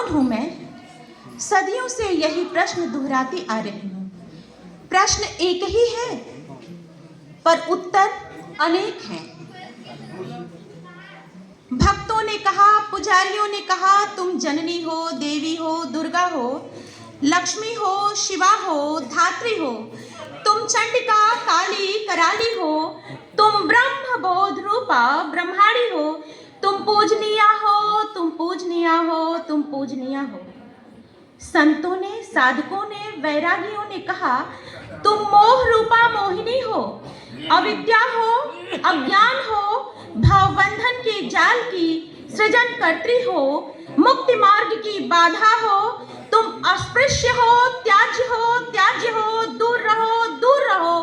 कौन हूं मैं? सदियों से यही प्रश्न दोहराती आ रही हूं। प्रश्न एक ही है पर उत्तर अनेक हैं। भक्तों ने कहा, पुजारियों ने कहा, तुम जननी हो, देवी हो, दुर्गा हो, लक्ष्मी हो, शिवा हो, धात्री हो, तुम चंडिका, काली, कराली हो, तुम ब्रह्म बोध रूपा ब्रह्माणी हो, तुम पूजनीया हो, तुम पूजनीया हो, तुम पूजनीया हो। संतों ने, साधकों ने, वैरागियों ने कहा, तुम मोह रूपा मोहिनी हो, अविद्या हो, अज्ञान हो, भावबंधन के जाल की सृजन कर्त्री हो, मुक्ति मार्ग की बाधा हो, तुम अस्पृश्य हो, त्याज्य हो, त्याज्य हो, दूर रहो, दूर रहो,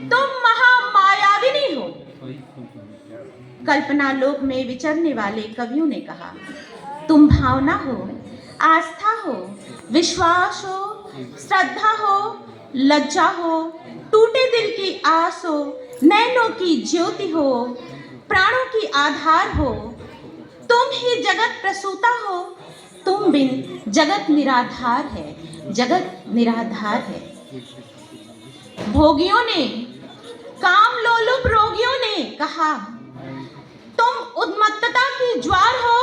तुम महामायाविनी हो। कल्पना लोक में विचरने वाले कवियों ने कहा, तुम भावना हो, आस्था हो, विश्वास हो, श्रद्धा हो, लज्जा हो, टूटे दिल की आस हो, नैनों की ज्योति हो, प्राणों की आधार हो, तुम ही जगत प्रसूता हो, तुम बिन जगत निराधार है, जगत निराधार है। भोगियों ने, काम लोलुप रोगियों ने कहा, तुम उन्मत्तता की ज्वार हो,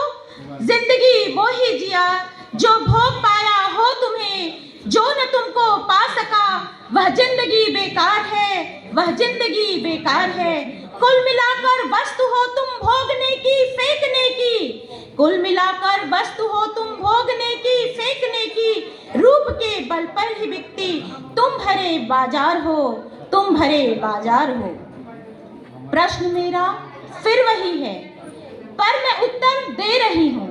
जिंदगी वो ही जिया जो भोग पाया हो तुम्हें, जो न तुमको पा सका वह जिंदगी बेकार है, वह जिंदगी बेकार है। कुल मिलाकर वस्तु हो तुम भोगने की, फेंकने की, कुल मिलाकर वस्तु हो तुम भोगने की, फेंकने की, रूप के बल पर ही बिकती, तुम भरे बाजार हो, तुम भरे बाजार हो। प्रश्न मेरा फिर वही है पर मैं उत्तर दे रही हूँ।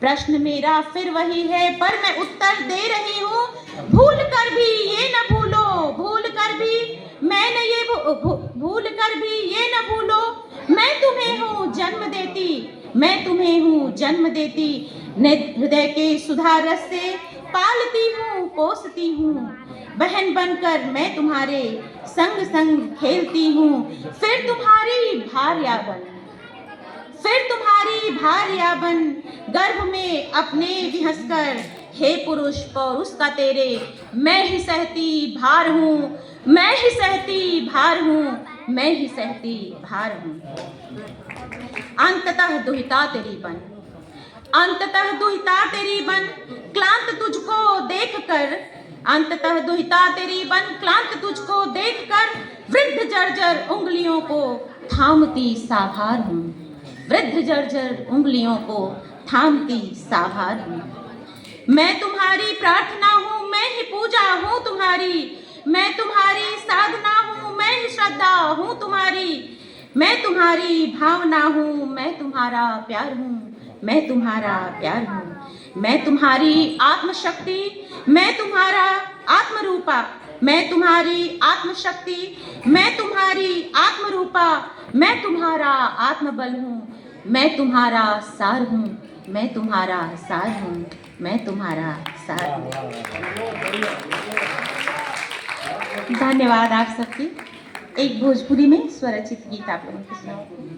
प्रश्न मेरा फिर वही है पर मैं उत्तर दे रही हूँ। भूल कर भी ये न भूलो, भूल कर भी मैंने ये भूल कर भी ये न भूलो, मैं तुम्हें हूँ जन्म देती, मैं तुम्हें हूँ जन्म देती, हृदय के सुधा रस से पालती हूँ, पोसती हूँ, बहन बनकर मैं तुम्हारे संग संग खेलती हूँ, फिर तुम्हारी भार्या बन, फिर तुम्हारी भार्या बन, गर्भ में अपने भी हंसकर, हे पुरुष पौरुष का तेरे मैं ही सहती भार हूँ, मैं ही सहती भार हूँ, मैं ही सहती भार हूँ। अंततः दुहिता तेरी बन, अंततः दुहिता तेरी बन, क्लांत तुझको देखकर, अंततः दुहिता तेरी बन, क्लांत तुझको देखकर, वृद्ध जर्जर उंगलियों को थामती साभार हूँ, वृद्ध जर्जर उंगलियों को थामती साभार हूँ। मैं तुम्हारी प्रार्थना हूँ, मैं ही पूजा हूँ तुम्हारी, मैं तुम्हारी साधना हूँ, मैं ही श्रद्धा हूँ तुम्हारी, मैं तुम्हारी भावना हूँ, मैं तुम्हारा प्यार हूँ, मैं तुम्हारा प्यार हूँ। मैं तुम्हारी आत्मशक्ति, मैं तुम्हारा आत्मरूपा, मैं तुम्हारी आत्मशक्ति, मैं तुम्हारी आत्मरूपा, मैं तुम्हारा आत्मबल हूँ, मैं तुम्हारा सार हूँ, मैं तुम्हारा सार हूँ, मैं तुम्हारा सार हूँ। धन्यवाद आप सबकी। एक भोजपुरी में स्वरचित गीत आप लोगों को सुनाऊं।